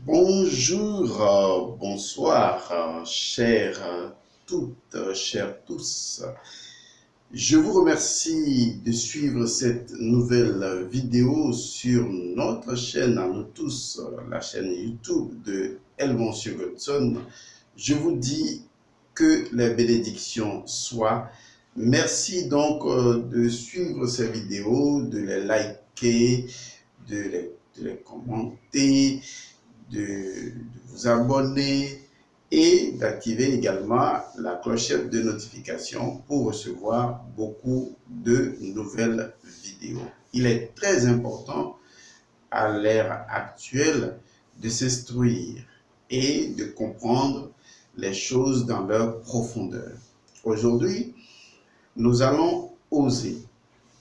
Bonjour, bonsoir, chères toutes, chers tous. Je vous remercie de suivre cette nouvelle vidéo sur notre chaîne à nous tous, la chaîne YouTube de Elmonsieur Godson. Je vous dis que les bénédictions soient. Merci donc de suivre ces vidéos, de les liker, de les commenter, de vous abonner et d'activer également la clochette de notification pour recevoir beaucoup de nouvelles vidéos. Il est très important à l'ère actuelle de s'instruire et de comprendre les choses dans leur profondeur. Aujourd'hui, nous allons oser.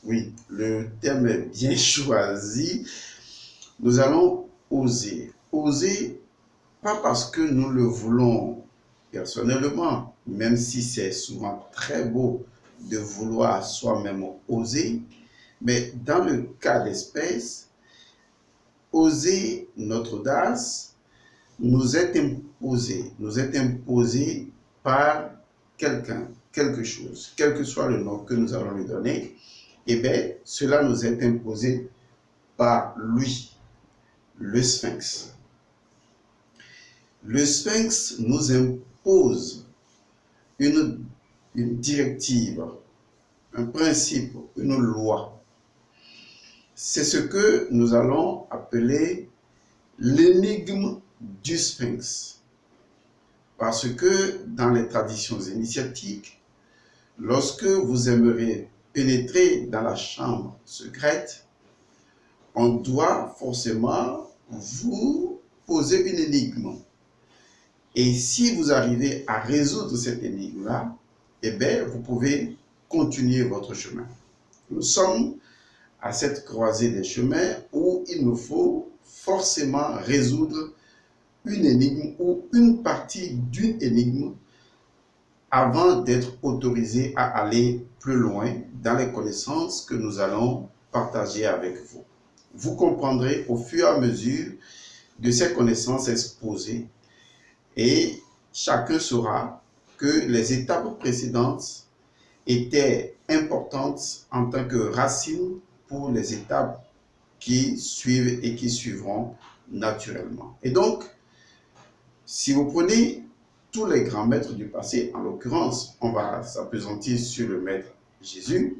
Oui, le thème est bien choisi. Nous allons oser. Oser, pas parce que nous le voulons personnellement, même si c'est souvent très beau de vouloir soi-même oser, mais dans le cas d'espèce, oser notre audace nous est imposé par quelqu'un, quelque chose, quel que soit le nom que nous allons lui donner, et bien cela nous est imposé par lui, le Sphinx. Le Sphinx nous impose une directive, un principe, une loi. C'est ce que nous allons appeler l'énigme du Sphinx. Parce que dans les traditions initiatiques, lorsque vous aimeriez pénétrer dans la chambre secrète, on doit forcément vous poser une énigme. Et si vous arrivez à résoudre cette énigme-là, eh bien, vous pouvez continuer votre chemin. Nous sommes à cette croisée des chemins où il nous faut forcément résoudre une énigme ou une partie d'une énigme avant d'être autorisé à aller plus loin dans les connaissances que nous allons partager avec vous. Vous comprendrez au fur et à mesure de ces connaissances exposées et chacun saura que les étapes précédentes étaient importantes en tant que racine pour les étapes qui suivent et qui suivront naturellement. Et donc, si vous prenez tous les grands maîtres du passé, en l'occurrence, on va s'appesantir sur le maître Jésus,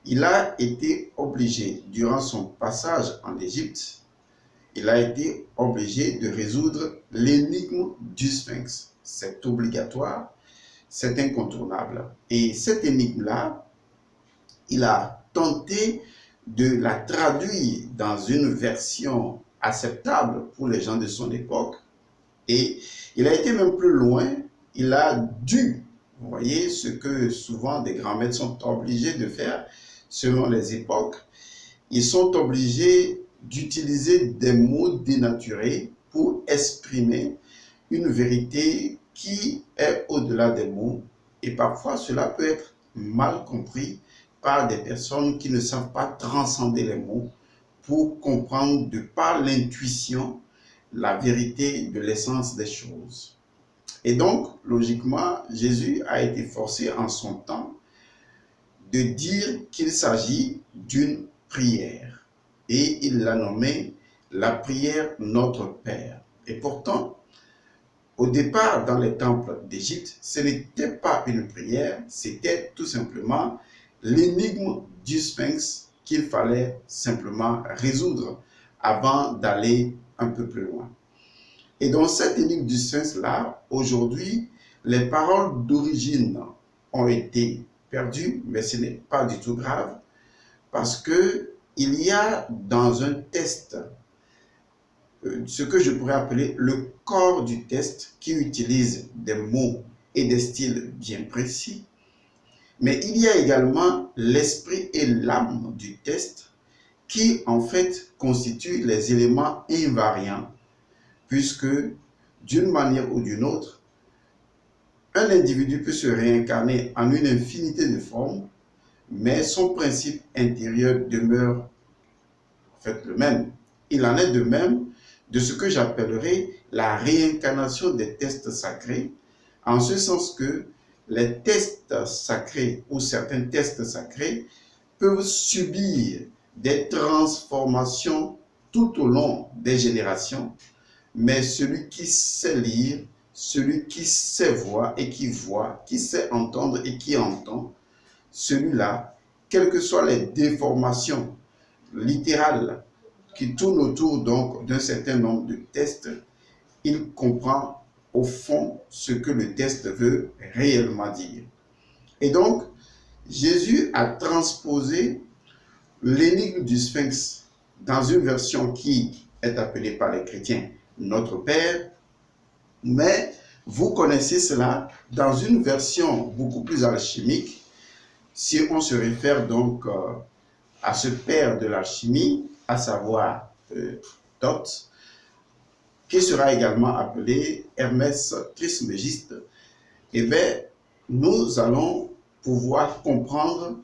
il a été obligé, durant son passage en Égypte, il a été obligé de résoudre l'énigme du Sphinx. C'est obligatoire, c'est incontournable. Et cette énigme-là, il a tenté de la traduire dans une version acceptable pour les gens de son époque. Et il a été même plus loin, il a dû, vous voyez, ce que souvent des grands maîtres sont obligés de faire selon les époques, ils sont obligés d'utiliser des mots dénaturés pour exprimer une vérité qui est au-delà des mots. Et parfois, cela peut être mal compris par des personnes qui ne savent pas transcender les mots pour comprendre de par l'intuition la vérité de l'essence des choses. Et donc, logiquement, Jésus a été forcé en son temps de dire qu'il s'agit d'une prière. Et il l'a nommée la prière Notre Père. Et pourtant, au départ, dans les temples d'Égypte, ce n'était pas une prière, c'était tout simplement l'énigme du Sphinx qu'il fallait simplement résoudre avant d'aller un peu plus loin. Et dans cette énigme du Sphinx-là, aujourd'hui, les paroles d'origine ont été perdues, mais ce n'est pas du tout grave, parce que il y a dans un test ce que je pourrais appeler le corps du test qui utilise des mots et des styles bien précis. Mais il y a également l'esprit et l'âme du test qui en fait constituent les éléments invariants puisque d'une manière ou d'une autre, un individu peut se réincarner en une infinité de formes, mais son principe intérieur demeure en fait le même. Il en est de même de ce que j'appellerai la réincarnation des textes sacrés, en ce sens que les textes sacrés ou certains textes sacrés peuvent subir des transformations tout au long des générations, mais celui qui sait lire, celui qui sait voir et qui voit, qui sait entendre et qui entend, celui-là, quelles que soient les déformations littérales qui tournent autour donc d'un certain nombre de textes, il comprend au fond ce que le texte veut réellement dire. Et donc, Jésus a transposé l'énigme du Sphinx dans une version qui est appelée par les chrétiens Notre Père, mais vous connaissez cela dans une version beaucoup plus alchimique, si on se réfère donc à ce père de l'alchimie, à savoir Thoth, qui sera également appelé Hermès Trismégiste. Eh bien, nous allons pouvoir comprendre,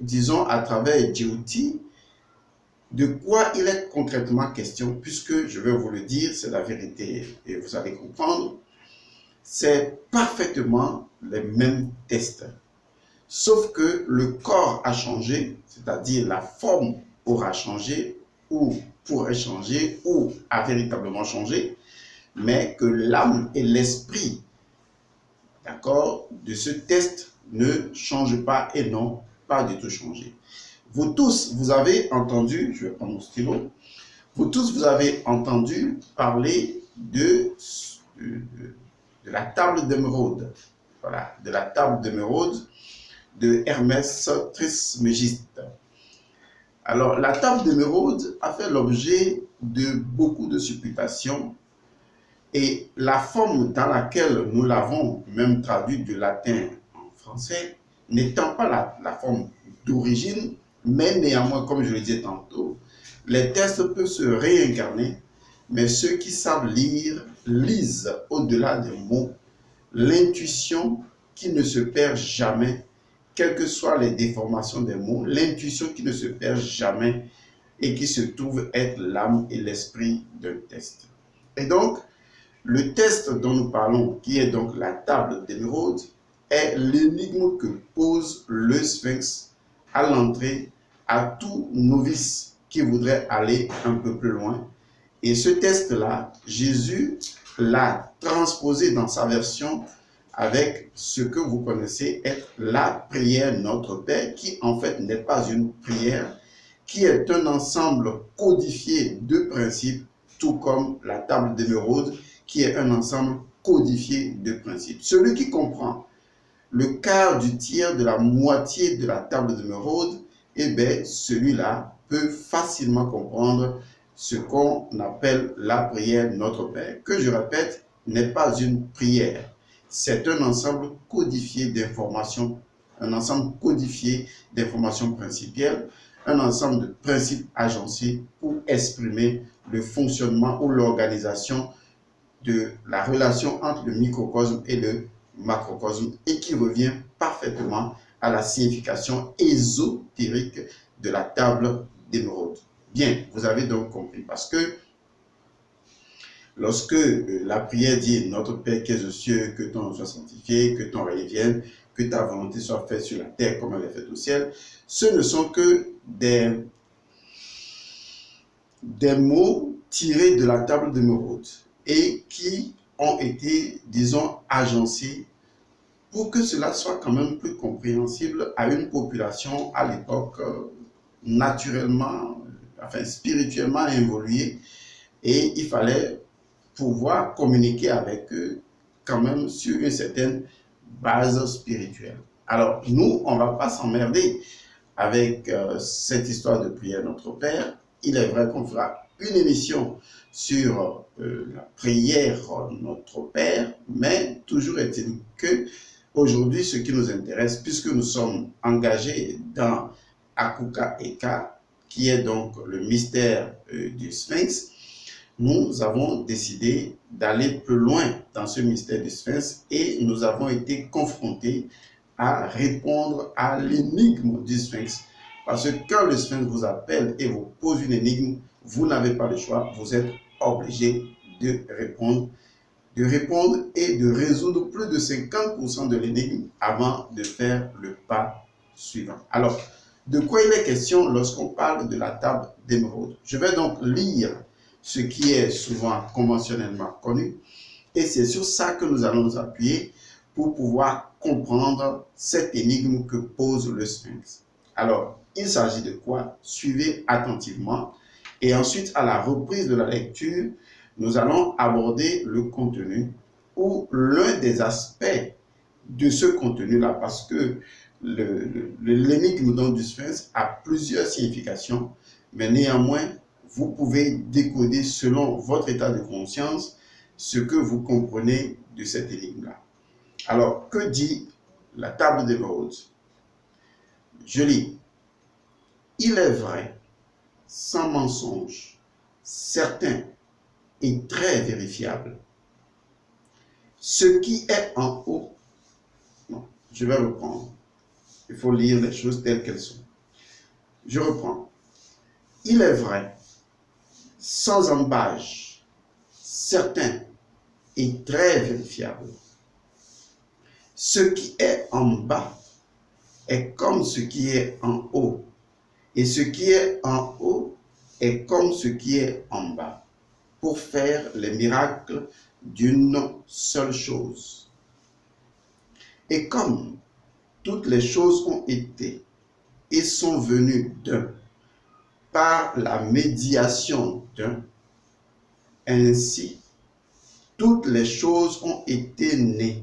disons, à travers Djibouti, de quoi il est concrètement question, puisque je vais vous le dire, c'est la vérité et vous allez comprendre, c'est parfaitement les mêmes tests. Sauf que le corps a changé, c'est-à-dire la forme aura changé, ou pourrait changer, ou a véritablement changé, mais que l'âme et l'esprit, d'accord, de ce test ne changent pas et n'ont pas du tout changé. Vous tous, vous avez entendu, je vais prendre mon stylo, vous tous, vous avez entendu parler de la table d'émeraude. Voilà, de la table d'émeraude de Hermès Trismégiste. Alors, la table d'émeraude a fait l'objet de beaucoup de supputations et la forme dans laquelle nous l'avons même traduit du latin en français n'étant pas la forme d'origine, mais néanmoins, comme je le disais tantôt, les textes peuvent se réincarner, mais ceux qui savent lire lisent au-delà des mots l'intuition qui ne se perd jamais, quelles que soient les déformations des mots, l'intuition qui ne se perd jamais et qui se trouve être l'âme et l'esprit d'un texte. Et donc, le texte dont nous parlons, qui est donc la table d'émeraude, est l'énigme que pose le Sphinx à l'entrée à tout novice qui voudrait aller un peu plus loin. Et ce texte-là, Jésus l'a transposé dans sa version avec ce que vous connaissez être la prière Notre Père, qui en fait n'est pas une prière, qui est un ensemble codifié de principes, tout comme la table d'émeraude, qui est un ensemble codifié de principes. Celui qui comprend le quart du tiers de la moitié de la table d'émeraude, eh bien, celui-là peut facilement comprendre ce qu'on appelle la prière Notre Père, que je répète, n'est pas une prière. C'est un ensemble codifié d'informations, un ensemble codifié d'informations principielles, un ensemble de principes agencés pour exprimer le fonctionnement ou l'organisation de la relation entre le microcosme et le macrocosme et qui revient parfaitement à la signification ésotérique de la table d'émeraude. Bien, vous avez donc compris, parce que lorsque la prière dit « Notre Père qui es aux cieux, que ton nom soit sanctifié, que ton règne vienne, que ta volonté soit faite sur la terre comme elle est faite au ciel », ce ne sont que des mots tirés de la table d'émeraude et qui ont été, disons, agencés pour que cela soit quand même plus compréhensible à une population à l'époque naturellement, enfin spirituellement évoluée, et il fallait pouvoir communiquer avec eux quand même sur une certaine base spirituelle. Alors nous, on ne va pas s'emmerder avec cette histoire de prière Notre Père. Il est vrai qu'on fera une émission sur la prière Notre Père, mais toujours est-il que aujourd'hui, ce qui nous intéresse, puisque nous sommes engagés dans Akuka Eka, qui est donc le mystère du Sphinx, nous avons décidé d'aller plus loin dans ce mystère du Sphinx et nous avons été confrontés à répondre à l'énigme du Sphinx. Parce que quand le Sphinx vous appelle et vous pose une énigme, vous n'avez pas le choix, vous êtes obligé de répondre et de résoudre plus de 50% de l'énigme avant de faire le pas suivant. Alors, de quoi il est question lorsqu'on parle de la table d'émeraude? Je vais donc lire ce qui est souvent conventionnellement connu et c'est sur ça que nous allons nous appuyer pour pouvoir comprendre cette énigme que pose le Sphinx. Alors, il s'agit de quoi? Suivez attentivement et ensuite, à la reprise de la lecture, nous allons aborder le contenu ou l'un des aspects de ce contenu-là parce que l'énigme du Sphinx a plusieurs significations, mais néanmoins, vous pouvez décoder selon votre état de conscience ce que vous comprenez de cette énigme-là. Alors, que dit la table d'émeraude? Je lis. Il est vrai, sans mensonge, certain et très vérifiable. Ce qui est en haut, non, je vais reprendre. Il faut lire les choses telles qu'elles sont. Je reprends. Il est vrai, sans embâche, certain et très vérifiable. Ce qui est en bas est comme ce qui est en haut, et ce qui est en haut est comme ce qui est en bas, pour faire les miracles d'une seule chose. Et comme toutes les choses ont été et sont venues d'un, par la médiation d'un, ainsi, toutes les choses ont été nées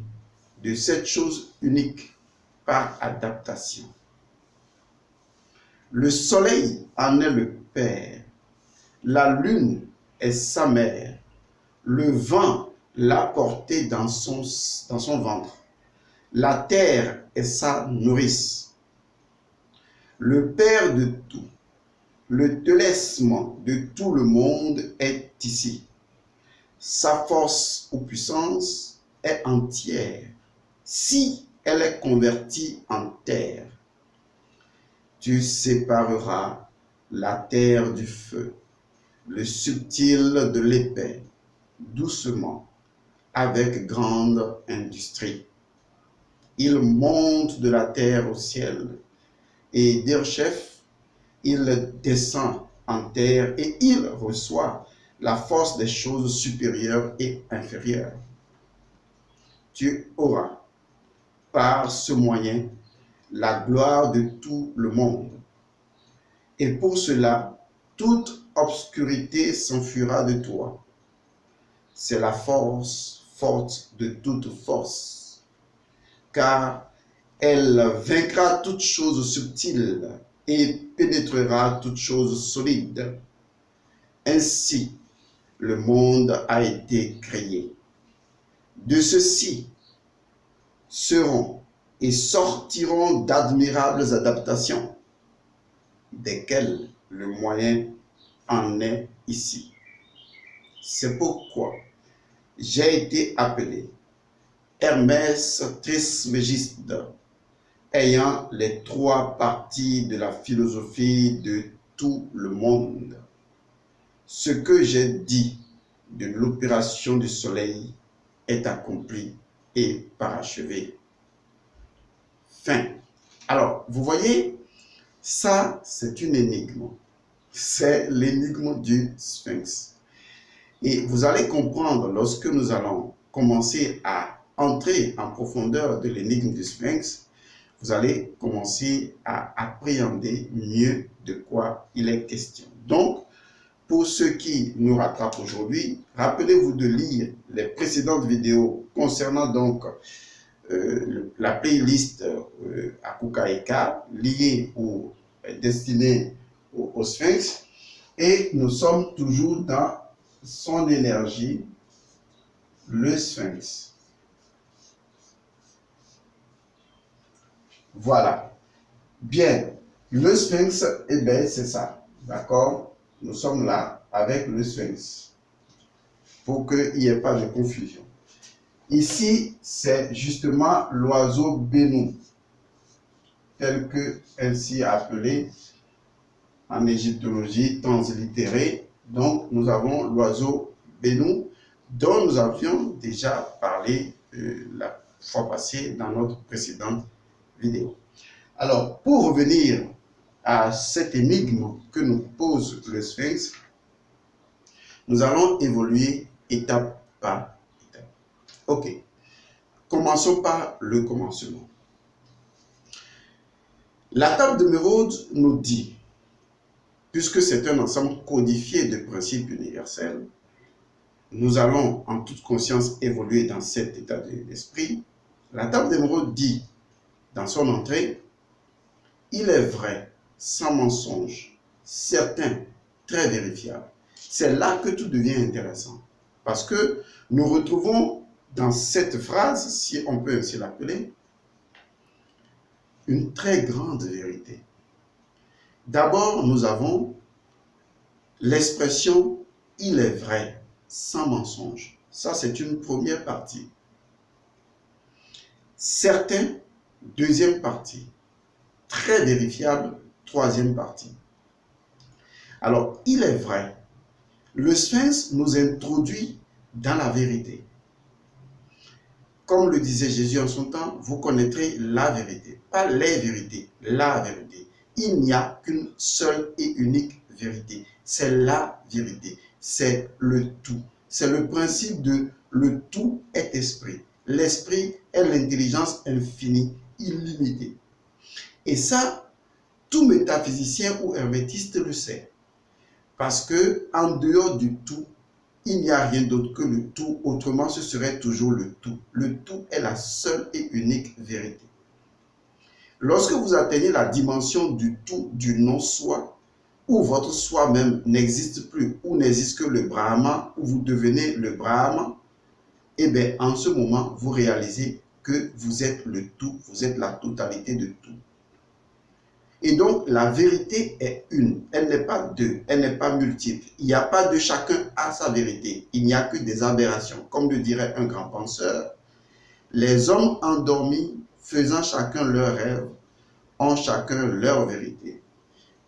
de cette chose unique par adaptation. Le soleil en est le père, la lune est sa mère, le vent l'a porté dans son ventre, la terre est sa nourrice. Le père de tout, le délaissement de tout le monde est ici. Sa force ou puissance est entière, si elle est convertie en terre. Tu sépareras la terre du feu, le subtil de l'épais, doucement, avec grande industrie. Il monte de la terre au ciel, et d'Erchef, il descend en terre et il reçoit la force des choses supérieures et inférieures. Tu auras, par ce moyen, la gloire de tout le monde. Et pour cela, toute obscurité s'enfuira de toi. C'est la force forte de toute force, car elle vaincra toute chose subtile et pénétrera toute chose solide. Ainsi, le monde a été créé. De ceci seront et sortiront d'admirables adaptations, desquelles le moyen en est ici. C'est pourquoi j'ai été appelé Hermès Trismégiste, ayant les trois parties de la philosophie de tout le monde. Ce que j'ai dit de l'opération du soleil est accompli et parachevé. Fin. Alors, vous voyez, ça, c'est une énigme. C'est l'énigme du Sphinx. Et vous allez comprendre lorsque nous allons commencer à entrer en profondeur de l'énigme du Sphinx, vous allez commencer à appréhender mieux de quoi il est question. Donc, pour ceux qui nous rattrapent aujourd'hui, rappelez-vous de lire les précédentes vidéos concernant donc la playlist Akuka liée ou destinée au Sphinx. Et nous sommes toujours dans son énergie, le Sphinx. Voilà. Bien. Le Sphinx, eh bien, c'est ça. D'accord? Nous sommes là avec le Sphinx. Pour qu'il n'y ait pas de confusion. Ici, c'est justement l'oiseau Bénou, tel que ainsi appelé en égyptologie translitéré Donc, nous avons l'oiseau Bénou, dont nous avions déjà parlé la fois passée dans notre précédente vidéo. Alors, pour revenir à cette énigme que nous pose le Sphinx, nous allons évoluer étape par étape. Ok, commençons par le commencement. La table d'émeraude nous dit, puisque c'est un ensemble codifié de principes universels, nous allons en toute conscience évoluer dans cet état d'esprit. La table d'émeraude dit, dans son entrée, il est vrai, sans mensonge, certain, très vérifiable. C'est là que tout devient intéressant. Parce que nous retrouvons dans cette phrase, si on peut ainsi l'appeler, une très grande vérité. D'abord, nous avons l'expression « il est vrai », sans mensonge. Ça, c'est une première partie. Certain, deuxième partie. Très vérifiable, troisième partie. Alors, il est vrai. Le Sphinx nous introduit dans la vérité. Comme le disait Jésus en son temps, vous connaîtrez la vérité. Pas les vérités, la vérité. Il n'y a qu'une seule et unique vérité. C'est la vérité. C'est le tout. C'est le principe de le tout est esprit. L'esprit est l'intelligence infinie, illimitée. Et ça, tout métaphysicien ou hermétiste le sait. Parce que en dehors du tout, il n'y a rien d'autre que le tout. Autrement, ce serait toujours le tout. Le tout est la seule et unique vérité. Lorsque vous atteignez la dimension du tout, du non-soi, où votre soi-même n'existe plus, où n'existe que le Brahman, où vous devenez le Brahman, eh bien, en ce moment, vous réalisez que vous êtes le tout, vous êtes la totalité de tout. Et donc, la vérité est une, elle n'est pas deux, elle n'est pas multiple. Il n'y a pas de chacun à sa vérité, il n'y a que des aberrations. Comme le dirait un grand penseur, les hommes endormis, faisant chacun leur rêve, ont chacun leur vérité.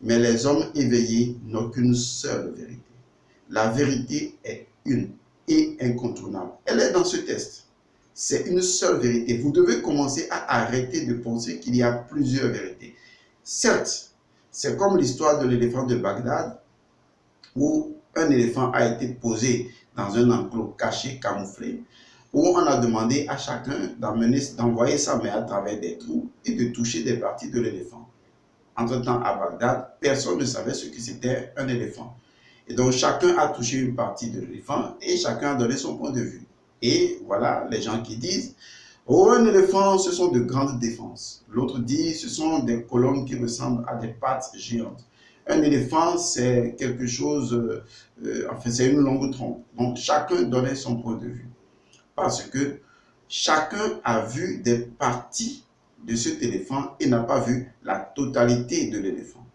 Mais les hommes éveillés n'ont qu'une seule vérité. La vérité est une et incontournable. Elle est dans ce test. C'est une seule vérité. Vous devez commencer à arrêter de penser qu'il y a plusieurs vérités. Certes, c'est comme l'histoire de l'éléphant de Bagdad, où un éléphant a été posé dans un enclos caché, camouflé, où on a demandé à chacun d'envoyer sa main à travers des trous et de toucher des parties de l'éléphant. Entre-temps, à Bagdad, personne ne savait ce que c'était un éléphant. Et donc, chacun a touché une partie de l'éléphant et chacun a donné son point de vue. Et voilà les gens qui disent « Oh, un éléphant, ce sont de grandes défenses. » L'autre dit « Ce sont des colonnes qui ressemblent à des pattes géantes. » Un éléphant, c'est quelque chose, enfin, c'est une longue trompe. Donc, chacun donnait son point de vue. Parce que chacun a vu des parties de cet éléphant et n'a pas vu la totalité de l'éléphant.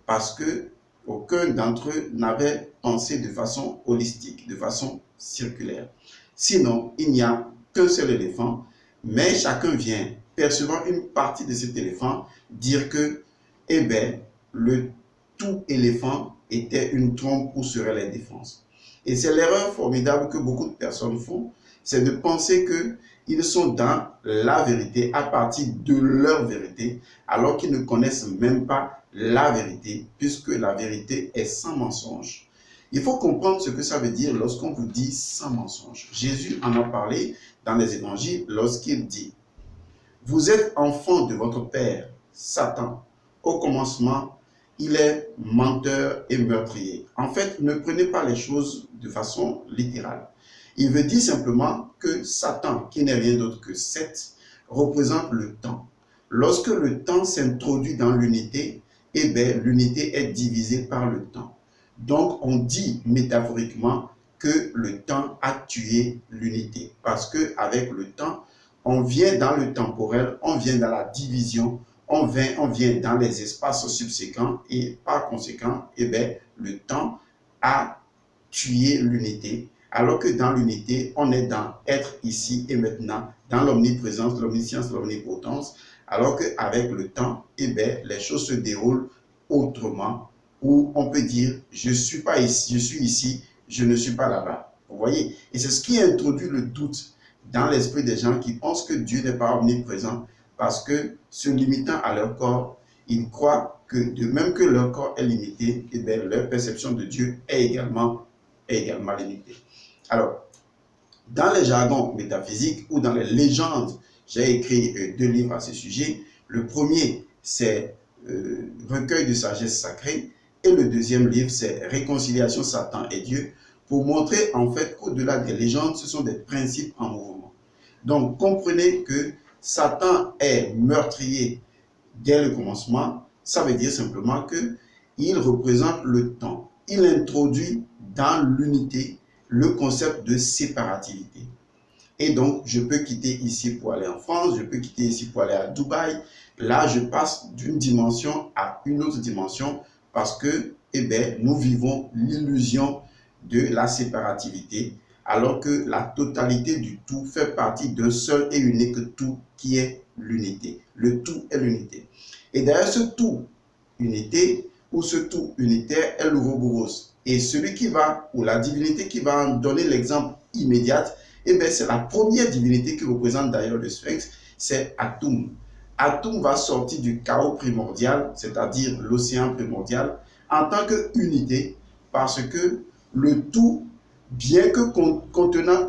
Parce que aucun d'entre eux n'avait pensé de façon holistique, de façon circulaire. Sinon, il n'y a qu'un seul éléphant, mais chacun vient, percevant une partie de cet éléphant, dire que, eh bien, le tout éléphant était une trompe où seraient les défenses. Et c'est l'erreur formidable que beaucoup de personnes font, c'est de penser qu'ils sont dans la vérité à partir de leur vérité, alors qu'ils ne connaissent même pas la vérité, puisque la vérité est sans mensonge. Il faut comprendre ce que ça veut dire lorsqu'on vous dit sans mensonge. Jésus en a parlé dans les évangiles lorsqu'il dit « Vous êtes enfants de votre père, Satan. Au commencement, il est menteur et meurtrier. » En fait, ne prenez pas les choses de façon littérale. Il veut dire simplement que Satan, qui n'est rien d'autre que Seth, représente le temps. Lorsque le temps s'introduit dans l'unité, eh bien, l'unité est divisée par le temps. Donc, on dit métaphoriquement que le temps a tué l'unité. Parce qu'avec le temps, on vient dans le temporel, on vient dans la division, on vient dans les espaces subséquents et par conséquent, eh bien, le temps a tué l'unité. Alors que dans l'unité, on est dans être ici et maintenant, dans l'omniprésence, l'omniscience, l'omnipotence, alors qu'avec le temps, eh bien, les choses se déroulent autrement, Ou on peut dire, je suis pas ici, je suis ici, je ne suis pas là-bas. Vous voyez? Et c'est ce qui introduit le doute dans l'esprit des gens qui pensent que Dieu n'est pas omniprésent parce que, se limitant à leur corps, ils croient que de même que leur corps est limité, et bien, leur perception de Dieu est également limitée. Alors, dans les jargons métaphysiques ou dans les légendes, j'ai écrit 2 livres à ce sujet. Le premier, c'est Recueil de sagesse sacrée. Et le deuxième livre, c'est Réconciliation Satan et Dieu, pour montrer en fait qu'au-delà des légendes, ce sont des principes en mouvement. Donc, comprenez que Satan est meurtrier dès le commencement. Ça veut dire simplement qu'il représente le temps. Il introduit dans l'unité le concept de séparativité. Et donc, je peux quitter ici pour aller en France, je peux quitter ici pour aller à Dubaï. Là, je passe d'une dimension à une autre dimension parce que, eh bien, nous vivons l'illusion de la séparativité, alors que la totalité du tout fait partie d'un seul et unique tout qui est l'unité. Le tout est l'unité. Et d'ailleurs, ce tout unité ou ce tout unitaire est l'Ouroboros. Et celui qui va, ou la divinité qui va en donner l'exemple immédiat, eh bien, c'est la première divinité qui représente d'ailleurs le Sphinx, c'est Atum. Atum va sortir du chaos primordial, c'est-à-dire l'océan primordial, en tant qu'unité, parce que le tout, bien que contenant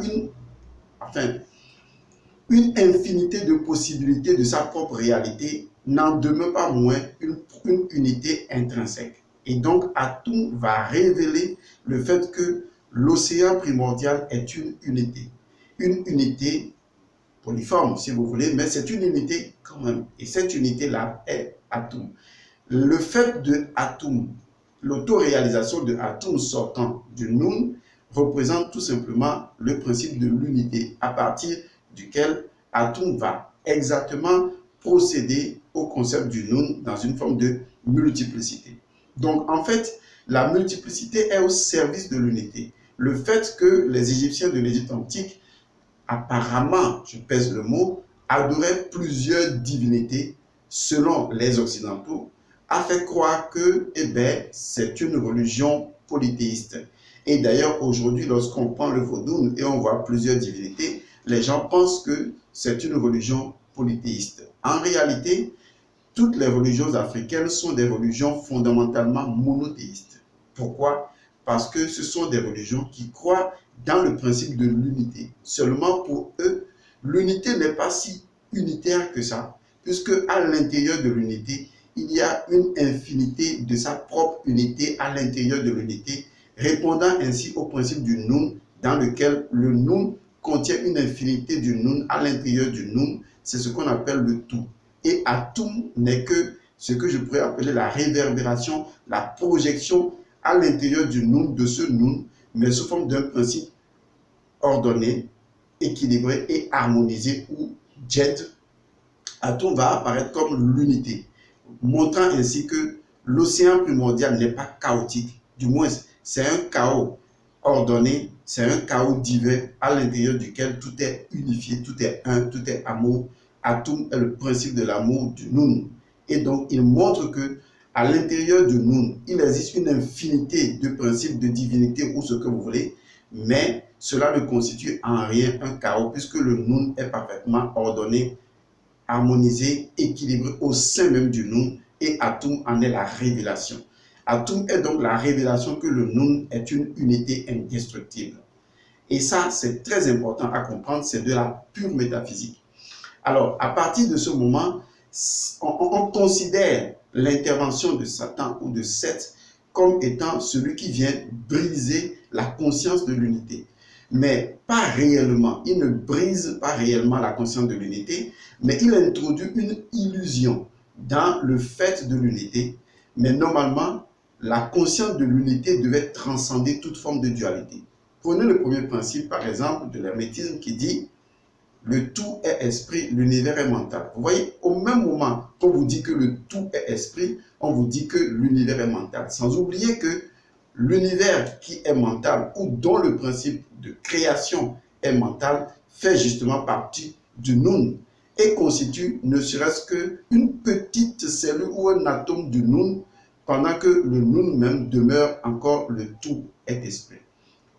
une infinité de possibilités de sa propre réalité, n'en demeure pas moins une unité intrinsèque. Et donc, Atum va révéler le fait que l'océan primordial est une unité polyforme, si vous voulez, mais c'est une unité quand même. Et cette unité-là est Atum. Le fait de Atum, l'autoréalisation de Atum sortant du Nun, représente tout simplement le principe de l'unité, à partir duquel Atum va exactement procéder au concept du Nun dans une forme de multiplicité. Donc, en fait, la multiplicité est au service de l'unité. Le fait que les Égyptiens de l'Égypte antique, apparemment, je pèse le mot, adoraient plusieurs divinités selon les Occidentaux, a fait croire que, eh bien, c'est une religion polythéiste. Et d'ailleurs, aujourd'hui, lorsqu'on prend le vaudou et on voit plusieurs divinités, les gens pensent que c'est une religion polythéiste. En réalité, toutes les religions africaines sont des religions fondamentalement monothéistes. Pourquoi? Parce que ce sont des religions qui croient dans le principe de l'unité. Seulement pour eux, l'unité n'est pas si unitaire que ça, puisque à l'intérieur de l'unité, il y a une infinité de sa propre unité à l'intérieur de l'unité, répondant ainsi au principe du Nun, dans lequel le Nun contient une infinité du Nun à l'intérieur du Nun. C'est ce qu'on appelle le tout. Et Atum n'est que ce que je pourrais appeler la réverbération, la projection à l'intérieur du Nun, de ce Nun, mais sous forme d'un principe ordonné, équilibré et harmonisé, où Djed, Atum va apparaître comme l'unité, montrant ainsi que l'océan primordial n'est pas chaotique, du moins c'est un chaos ordonné, c'est un chaos divin à l'intérieur duquel tout est unifié, tout est un, tout est amour. Atum est le principe de l'amour du Nun. Et donc, il montre que à l'intérieur du Nun, il existe une infinité de principes de divinité ou ce que vous voulez, mais cela ne constitue en rien un chaos puisque le Nun est parfaitement ordonné, harmonisé, équilibré au sein même du Nun, et Atum en est la révélation. Atum est donc la révélation que le Nun est une unité indestructible. Et ça, c'est très important à comprendre, c'est de la pure métaphysique. Alors, à partir de ce moment, on considère l'intervention de Satan ou de Seth comme étant celui qui vient briser la conscience de l'unité. Mais pas réellement, il ne brise pas réellement la conscience de l'unité, mais il introduit une illusion dans le fait de l'unité. Mais normalement, la conscience de l'unité devait transcender toute forme de dualité. Prenez le premier principe, par exemple, de l'hermétisme qui dit le tout est esprit, l'univers est mental. Vous voyez, au même moment qu'on vous dit que le tout est esprit, on vous dit que l'univers est mental. Sans oublier que l'univers qui est mental ou dont le principe de création est mental fait justement partie du Nun et constitue ne serait-ce qu'une petite cellule ou un atome du Nun pendant que le nous-mêmes demeure encore le tout est esprit.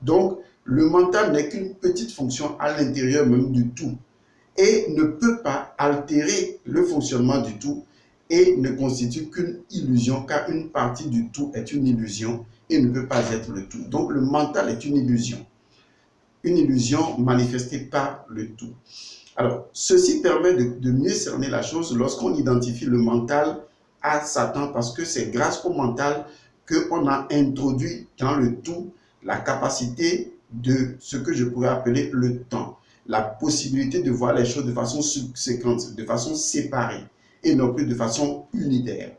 Donc, le mental n'est qu'une petite fonction à l'intérieur même du tout et ne peut pas altérer le fonctionnement du tout et ne constitue qu'une illusion, car une partie du tout est une illusion et ne peut pas être le tout. Donc, le mental est une illusion manifestée par le tout. Alors, ceci permet de mieux cerner la chose lorsqu'on identifie le mental à Satan, parce que c'est grâce au mental qu'on a introduit dans le tout la capacité de ce que je pourrais appeler le temps, la possibilité de voir les choses de façon subséquente, de façon séparée et non plus de façon unitaire.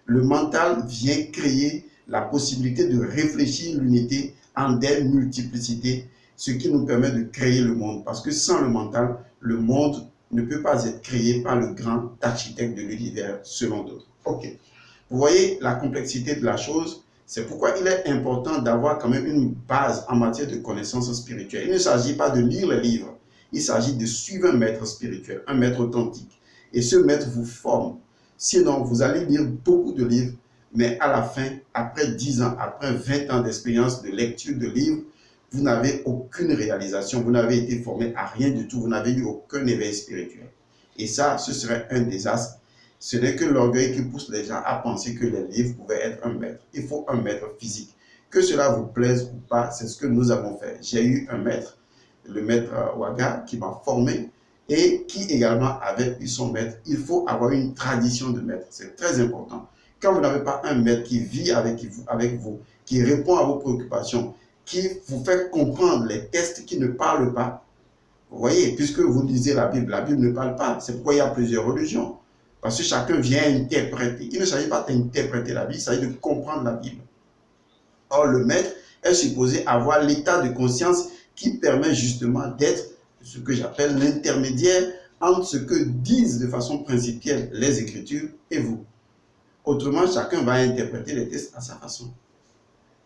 Le mental vient créer la possibilité de réfléchir l'unité en des multiplicités, ce qui nous permet de créer le monde, parce que sans le mental, le monde ne peut pas être créé par le grand architecte de l'univers, selon d'autres. Ok. Vous voyez la complexité de la chose. C'est pourquoi il est important d'avoir quand même une base en matière de connaissances spirituelles. Il ne s'agit pas de lire les livres. Il s'agit de suivre un maître spirituel, un maître authentique. Et ce maître vous forme. Sinon, vous allez lire beaucoup de livres, mais à la fin, après 10 ans, après 20 ans d'expérience de lecture de livres, vous n'avez aucune réalisation, vous n'avez été formé à rien du tout, vous n'avez eu aucun éveil spirituel. Et ça, ce serait un désastre. Ce n'est que l'orgueil qui pousse les gens à penser que les livres pouvaient être un maître. Il faut un maître physique. Que cela vous plaise ou pas, c'est ce que nous avons fait. J'ai eu un maître, le maître Ouaga, qui m'a formé et qui également avait eu son maître. Il faut avoir une tradition de maître. C'est très important. Quand vous n'avez pas un maître qui vit avec vous, qui répond à vos préoccupations, qui vous fait comprendre les textes qui ne parlent pas, vous voyez, puisque vous lisez la Bible ne parle pas. C'est pourquoi il y a plusieurs religions. Parce que chacun vient interpréter. Il ne s'agit pas d'interpréter la Bible, il s'agit de comprendre la Bible. Or, le maître est supposé avoir l'état de conscience qui permet justement d'être ce que j'appelle l'intermédiaire entre ce que disent de façon principielle les Écritures et vous. Autrement, chacun va interpréter les textes à sa façon.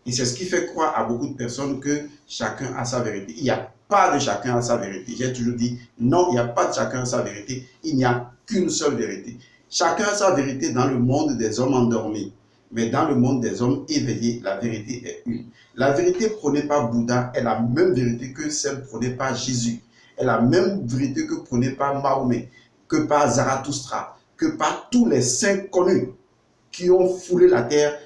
Et c'est ce qui fait croire à beaucoup de personnes que chacun a sa vérité. Il n'y a pas de chacun a sa vérité. J'ai toujours dit, non, il n'y a pas de chacun a sa vérité. Il n'y a qu'une seule vérité. Chacun a sa vérité dans le monde des hommes endormis. Mais dans le monde des hommes éveillés, la vérité est une. La vérité prônée par Bouddha est la même vérité que celle prônée par Jésus. Est la même vérité que prônée par Mahomet, que par Zarathustra, que par tous les saints connus qui ont foulé la terre.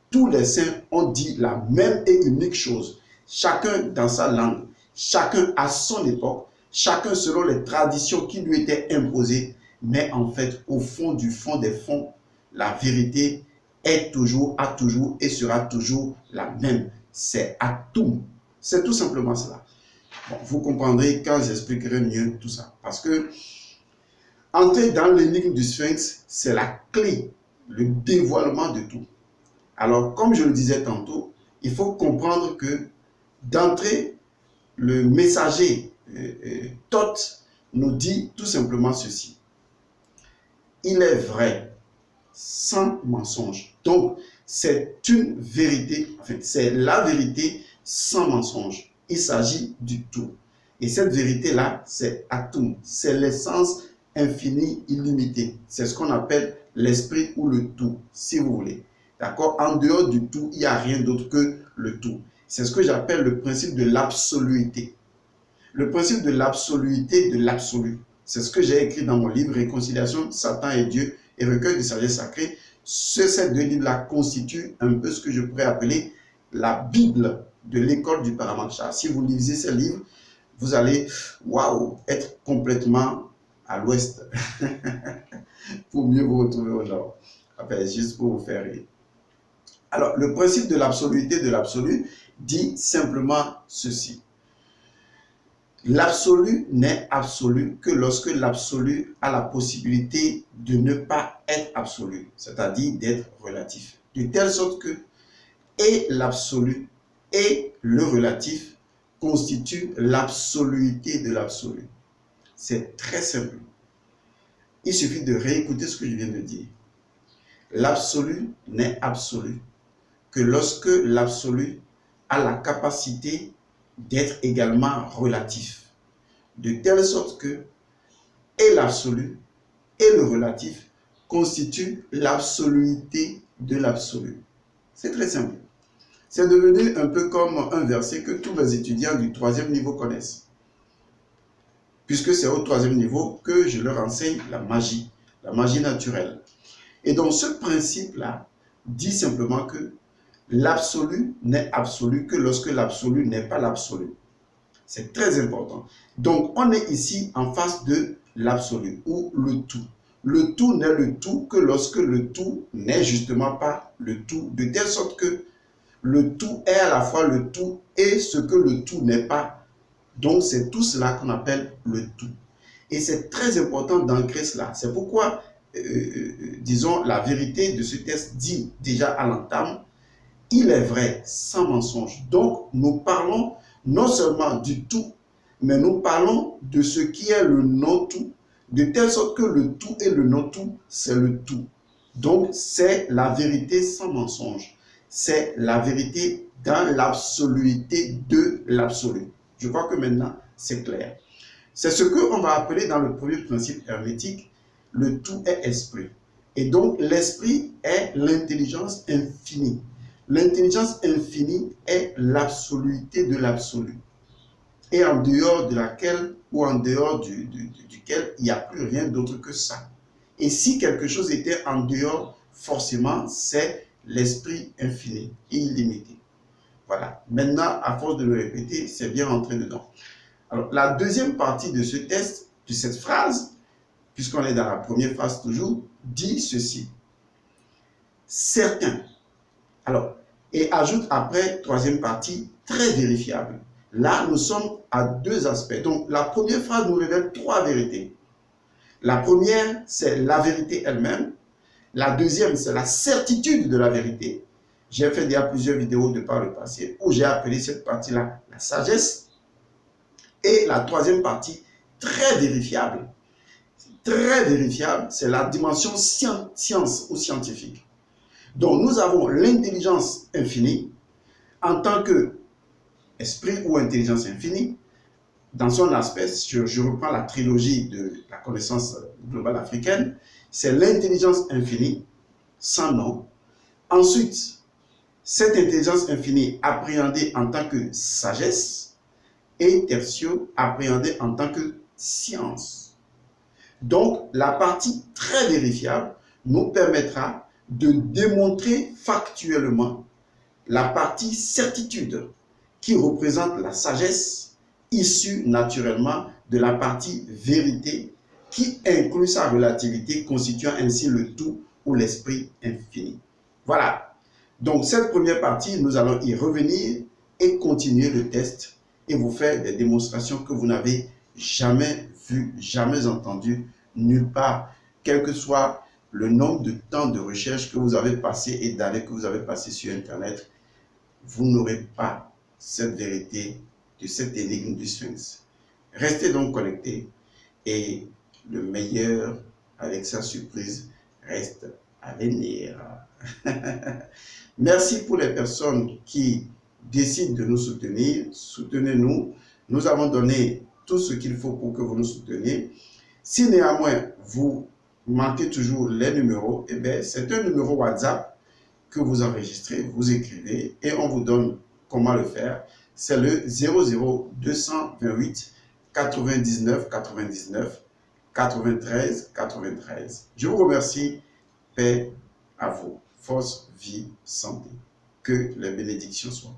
Tous les saints ont dit la même et unique chose. Chacun dans sa langue, chacun à son époque, chacun selon les traditions qui lui étaient imposées. Mais en fait, au fond du fond des fonds, la vérité est toujours, a toujours et sera toujours la même. C'est Atum. C'est tout simplement cela. Bon, vous comprendrez quand j'expliquerai mieux tout ça. Parce que entrer dans l'énigme du Sphinx, c'est la clé, le dévoilement de tout. Alors, comme je le disais tantôt, il faut comprendre que d'entrée, le messager Thoth nous dit tout simplement ceci. Il est vrai, sans mensonge. Donc, c'est une vérité, enfin, c'est la vérité sans mensonge. Il s'agit du tout. Et cette vérité-là, c'est Atum. C'est l'essence infinie, illimitée. C'est ce qu'on appelle l'esprit ou le tout, si vous voulez. D'accord? En dehors du tout, il n'y a rien d'autre que le tout. C'est ce que j'appelle le principe de l'absoluité. Le principe de l'absoluité de l'absolu. C'est ce que j'ai écrit dans mon livre Réconciliation, Satan et Dieu et Recueil de sagesse sacrée. Ces deux livres-là constituent un peu ce que je pourrais appeler la Bible de l'école du Paramahansa. Si vous lisez ces livres, vous allez, waouh, être complètement à l'ouest pour mieux vous retrouver au nord. Enfin, juste pour vous faire rire. Alors, le principe de l'absoluité de l'absolu dit simplement ceci. L'absolu n'est absolu que lorsque l'absolu a la possibilité de ne pas être absolu, c'est-à-dire d'être relatif. De telle sorte que et l'absolu et le relatif constituent l'absoluité de l'absolu. C'est très simple. Il suffit de réécouter ce que je viens de dire. L'absolu n'est absolu que lorsque l'absolu a la capacité d'être également relatif, de telle sorte que et l'absolu et le relatif constituent l'absoluité de l'absolu. C'est très simple. C'est devenu un peu comme un verset que tous les étudiants du 3e niveau connaissent. Puisque c'est au 3e niveau que je leur enseigne la magie naturelle. Et donc ce principe-là dit simplement que l'absolu n'est absolu que lorsque l'absolu n'est pas l'absolu. C'est très important. Donc on est ici en face de l'absolu ou le tout. Le tout n'est le tout que lorsque le tout n'est justement pas le tout, de telle sorte que le tout est à la fois le tout et ce que le tout n'est pas. Donc c'est tout cela qu'on appelle le tout. Et c'est très important d'ancrer cela. C'est pourquoi, disons, la vérité de ce texte dit déjà à l'entame, il est vrai, sans mensonge. Donc nous parlons non seulement du tout, mais nous parlons de ce qui est le non-tout, de telle sorte que le tout et le non-tout, c'est le tout. Donc c'est la vérité sans mensonge. C'est la vérité dans l'absoluité de l'absolu. Je crois que maintenant, c'est clair. C'est ce qu'on va appeler dans le premier principe hermétique, le tout est esprit. Et donc, l'esprit est l'intelligence infinie. L'intelligence infinie est l'absoluité de l'absolu. Et en dehors de laquelle, ou en dehors duquel, il n'y a plus rien d'autre que ça. Et si quelque chose était en dehors, forcément, c'est l'esprit infini, illimité. Voilà. Maintenant, à force de le répéter, c'est bien rentré dedans. Alors, la deuxième partie de ce test, de cette phrase, puisqu'on est dans la première phrase toujours, dit ceci. Certains. Alors, et ajoute après, troisième partie, très vérifiable. Là, nous sommes à deux aspects. Donc, la première phrase nous révèle trois vérités. La première, c'est la vérité elle-même. La deuxième, c'est la certitude de la vérité. J'ai fait déjà plusieurs vidéos de par le passé où j'ai appelé cette partie-là la sagesse. Et la troisième partie, très vérifiable. Très vérifiable, c'est la dimension science ou scientifique. Donc, nous avons l'intelligence infinie en tant que esprit ou intelligence infinie. Dans son aspect, je reprends la trilogie de la connaissance globale africaine, c'est l'intelligence infinie, sans nom. Ensuite, cette intelligence infinie appréhendée en tant que sagesse, et tertio, appréhendée en tant que science. Donc, la partie très vérifiable nous permettra de démontrer factuellement la partie certitude qui représente la sagesse issue naturellement de la partie vérité qui inclut sa relativité constituant ainsi le tout ou l'esprit infini. Voilà. Donc, cette première partie, nous allons y revenir et continuer le test et vous faire des démonstrations que vous n'avez jamais vues, jamais entendues, nulle part, quel que soit le nombre de temps de recherche que vous avez passé et d'années que vous avez passé sur Internet, vous n'aurez pas cette vérité de cette énigme du Sphinx. Restez donc connectés et le meilleur avec sa surprise reste à venir. Merci pour les personnes qui décident de nous soutenir. Soutenez-nous. Nous avons donné tout ce qu'il faut pour que vous nous souteniez. Si néanmoins vous manquez toujours les numéros, eh bien, c'est un numéro WhatsApp que vous enregistrez, vous écrivez et on vous donne comment le faire. C'est le 00228 99 99 93 93. Je vous remercie. Paix à vous. Force, vie, santé. Que les bénédictions soient.